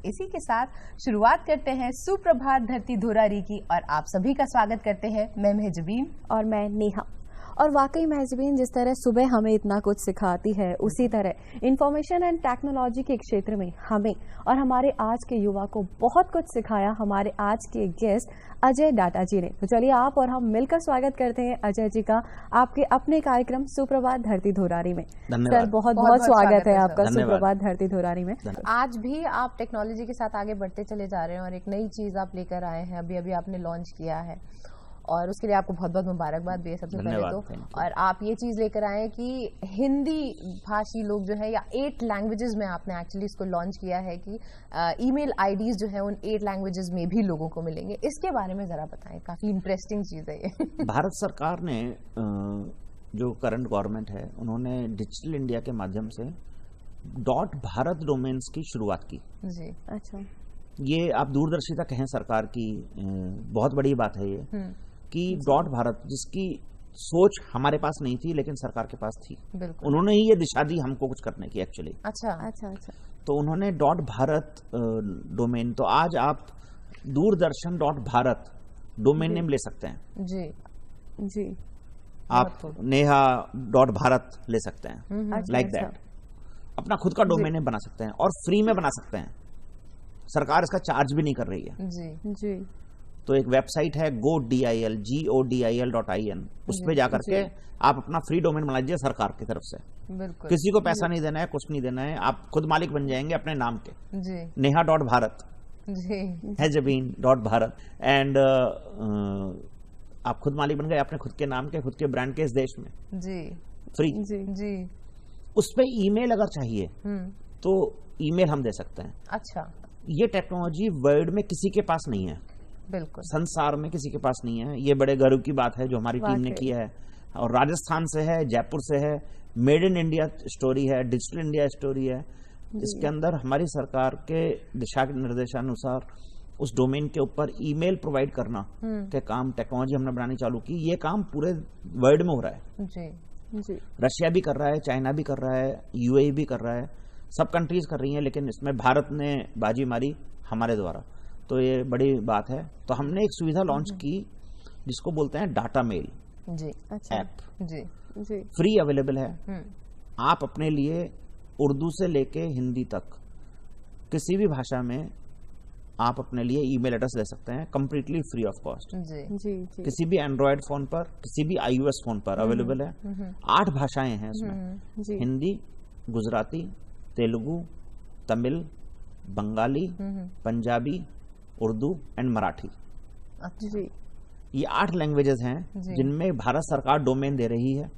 इसी के साथ शुरुआत करते हैं सुप्रभात धरती धोरारी की और आप सभी का स्वागत करते हैं। मैं मेहजबीन और मैं नेहा। और वाकई मेहजबीन, जिस तरह सुबह हमें इतना कुछ सिखाती है, उसी तरह इंफॉर्मेशन एंड टेक्नोलॉजी के क्षेत्र में हमें और हमारे आज के युवा को बहुत कुछ सिखाया हमारे आज के गेस्ट अजय डाटा जी ने। तो चलिए आप और हम मिलकर स्वागत करते हैं अजय जी का आपके अपने कार्यक्रम सुप्रभात धरती धोरारी में। सर बहुत बहुत स्वागत है आपका सुप्रभात धरती धोरारी में। आज भी आप टेक्नोलॉजी के साथ आगे बढ़ते चले जा रहे हैं और एक नई चीज आप लेकर आए हैं, अभी आपने लॉन्च किया है और उसके लिए आपको बहुत बहुत मुबारकबाद भी है सबसे पहले तो। और आप ये चीज लेकर आए कि हिंदी भाषी लोग जो है या 8 लैंग्वेजेस में आपने एक्चुअली इसको लॉन्च किया है कि ईमेल आईडीज जो है उन 8 लैंग्वेजेस में भी लोगों को मिलेंगे। इसके बारे में जरा बताएं, काफी इंटरेस्टिंग चीज है ये। भारत सरकार ने जो करंट गवर्नमेंट है उन्होंने डिजिटल इंडिया के माध्यम से .भारत डोमेन्स की शुरुआत की जी। अच्छा, ये आप दूरदर्शिता कहें सरकार की, बहुत बड़ी बात है ये कि .भारत जिसकी सोच हमारे पास नहीं थी लेकिन सरकार के पास थी, उन्होंने ही ये दिशा दी हमको कुछ करने की एक्चुअली। अच्छा। तो उन्होंने .भारत डोमेन, तो आज आप दूरदर्शन .भारत डोमेन नेम ले सकते हैं जी जी। आप नेहा .भारत ले सकते हैं, लाइक दैट। अपना खुद का डोमेन नेम बना सकते हैं और फ्री में बना सकते हैं, सरकार इसका चार्ज भी नहीं कर रही है जी जी। तो एक वेबसाइट है godil.in, उस पे जाकर के आप अपना फ्री डोमेन बना लीजिए सरकार की तरफ से। बिल्कुल, किसी को पैसा नहीं देना है, कुछ नहीं देना है, आप खुद मालिक बन जाएंगे अपने नाम के जी। नेहा .भारत जी है जबीन .भारत एंड आप खुद मालिक बन गए अपने खुद के नाम के, खुद के ब्रांड के इस देश में जी, फ्री जी जी। उस पे ईमेल अगर चाहिए तो ईमेल हम दे सकते हैं। अच्छा, ये टेक्नोलॉजी वर्ल्ड में किसी के पास नहीं है, बिल्कुल संसार में किसी के पास नहीं है। ये बड़े गर्व की बात है जो हमारी टीम ने किया है और राजस्थान से है, जयपुर से है, मेड इन इंडिया स्टोरी है, डिजिटल इंडिया स्टोरी है। इसके अंदर हमारी सरकार के दिशा निर्देशानुसार उस डोमेन के ऊपर ईमेल प्रोवाइड करना के काम टेक्नोलॉजी हमने बनानी चालू की। ये काम पूरे वर्ल्ड में हो रहा है जी जी। रशिया भी कर रहा है, चाइना भी कर रहा है, यूएई भी कर रहा है, सब कंट्रीज कर रही हैं, लेकिन इसमें भारत ने बाजी मारी हमारे द्वारा, तो ये बड़ी बात है। तो हमने एक सुविधा लॉन्च की जिसको बोलते हैं डाटा मेल जी। अच्छा, ऐप जी जी। फ्री अवेलेबल है। आप अपने लिए उर्दू से लेके हिंदी तक किसी भी भाषा में आप अपने लिए ईमेल एड्रेस ले सकते हैं, कंप्लीटली फ्री ऑफ कॉस्ट जी जी जी। किसी भी एंड्रॉयड फोन पर, किसी भी iOS फोन पर अवेलेबल है। 8 भाषाएं हैं इसमें, हिंदी, गुजराती, तेलुगु, तमिल, बंगाली, पंजाबी, उर्दू एंड मराठी। अच्छा, ये 8 लैंग्वेजेस हैं जिनमें भारत सरकार डोमेन दे रही है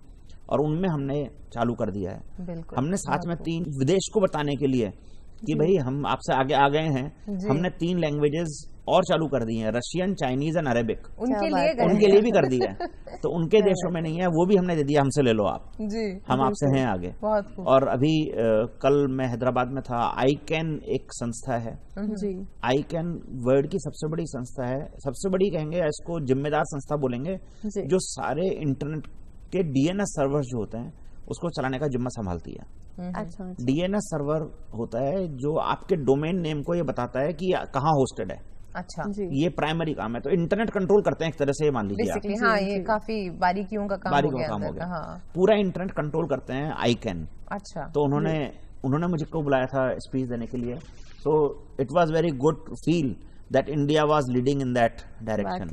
और उनमें हमने चालू कर दिया है। बिल्कुल। हमने साथ में 3 विदेश को बताने के लिए कि भाई हम आपसे आगे आ गए हैं, हमने 3 लैंग्वेजेस और चालू कर दी हैं, रशियन, चाइनीज एंड अरेबिक। उनके लिए भी कर दी है तो उनके देशों में नहीं है, वो भी हमने दे दिया, हमसे ले लो आप जी, हम आपसे हैं आगे। और अभी कल मैं हैदराबाद में था, ICANN एक संस्था है जी। ICANN वर्ल्ड की सबसे बड़ी संस्था है, सबसे बड़ी कहेंगे, इसको जिम्मेदार संस्था बोलेंगे, जो सारे इंटरनेट के DNS सर्वर्स जो होते हैं उसको चलाने का जिम्मा संभालती है। अच्छा, DNS सर्वर होता है जो आपके डोमेन नेम को ये बताता है कि कहाँ होस्टेड है। अच्छा, ये प्राइमरी काम है, तो इंटरनेट कंट्रोल करते हैं एक तरह से, ये मान लीजिए आप। हाँ, ये काफी बारीकियों का काम हो गया। हाँ। पूरा इंटरनेट कंट्रोल करते हैं ICANN। अच्छा, तो उन्होंने मुझको बुलाया था स्पीच देने के लिए, तो it was very good to feel that India was leading in that direction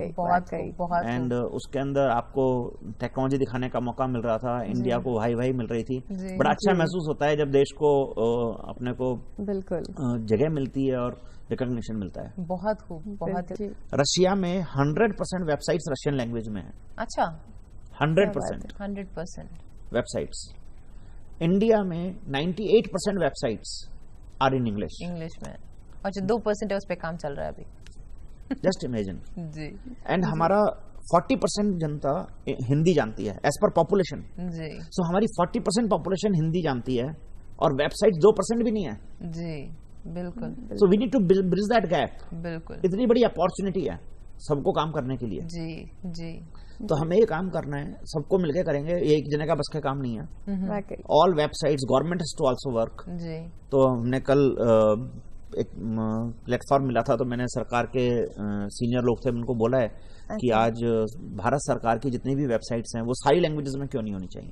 and उसके अंदर आपको टेक्नोलॉजी दिखाने का मौका मिल रहा था, इंडिया को भाई मिल रही थी। बड़ा अच्छा महसूस होता है जब देश को अपने को बिल्कुल जगह मिलती है और रिकॉग्निशन मिलता है। बहुत खूब, बहुत। रशिया में 100% वेबसाइट्स रशियन लैंग्वेज में है। अच्छा, 100% वेबसाइट्स। इंडिया में 98% वेबसाइट्स आर इन इंग्लिश में, और जो 2% है उस पे काम चल रहा है अभी। Just imagine ji. एंड हमारा 40% जनता हिंदी जानती है एज पर पॉपुलेशन जी। सो हमारी 40% पॉपुलेशन हिंदी जानती है और वेबसाइट 2% भी नहीं है जी। बिल्कुल। So we need to bridge that gap. बिल्कुल, इतनी बड़ी अपॉर्चुनिटी है सबको काम करने के लिए। जी जी। तो हमें ये काम करना है, सबको मिलकर करेंगे, एक जने का बस का काम नहीं है। All websites, government has to also work. जी। तो हमने कल एक प्लेटफॉर्म मिला था, तो मैंने सरकार के सीनियर लोग थे, उनको बोला है कि आज भारत सरकार की जितनी भी वेबसाइट्स हैं वो सारी लैंग्वेजेस में क्यों नहीं होनी चाहिए।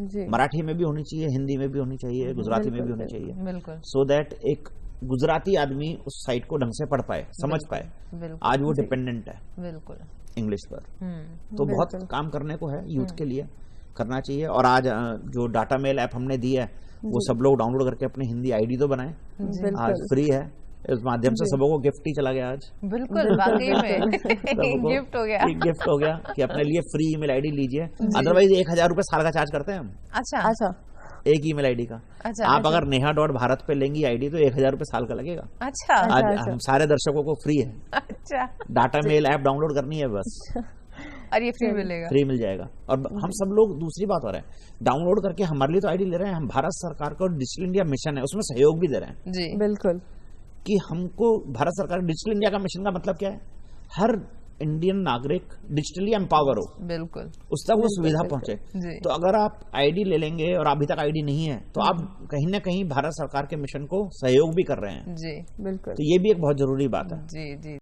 जी मराठी में भी होनी चाहिए, हिंदी में भी होनी चाहिए, गुजराती में भी होनी चाहिए, बिल्कुल, सो दैट एक गुजराती आदमी उस साइट को ढंग से पढ़ पाए, समझ पाए। आज वो डिपेंडेंट है बिल्कुल इंग्लिश पर, तो बहुत काम करने को है यूथ के लिए, करना चाहिए। और आज जो डाटा मेल ऐप हमने दी है वो सब लोग डाउनलोड करके अपनी हिंदी आईडी तो बनाए, आज फ्री है, इस माध्यम से सबको गिफ्ट ही चला गया आज। बिल्कुल वाकई में गिफ्ट हो गया, गिफ्ट हो गया कि अपने लिए फ्री ईमेल आईडी लीजिए। अदरवाइज 1000 रुपए साल का चार्ज करते हैं हम। अच्छा एक ईमेल आईडी का। आप अगर neha.bharat पे लेंगी आईडी तो 1000 रुपए साल का लगेगा। आज हम सारे दर्शकों को फ्री है। डाटा मेल ऐप डाउनलोड करनी है बस, और ये फ्री मिलेगा, फ्री मिल जाएगा। और हम सब लोग, दूसरी बात हो रहा है, डाउनलोड करके हमारे लिए तो आईडी ले रहे हैं, हम भारत सरकार का डिजिटल इंडिया मिशन है उसमें सहयोग भी दे रहे हैं। जी बिल्कुल, कि हमको भारत सरकार डिजिटल इंडिया का मिशन का मतलब क्या है, हर इंडियन नागरिक डिजिटली एम्पावर हो, बिल्कुल उस तक वो सुविधा पहुंचे। तो अगर आप आईडी ले लेंगे और अभी तक आईडी नहीं है तो आप कहीं ना कहीं भारत सरकार के मिशन को सहयोग भी कर रहे हैं। जी बिल्कुल, तो ये भी एक बहुत जरूरी बात है। जी।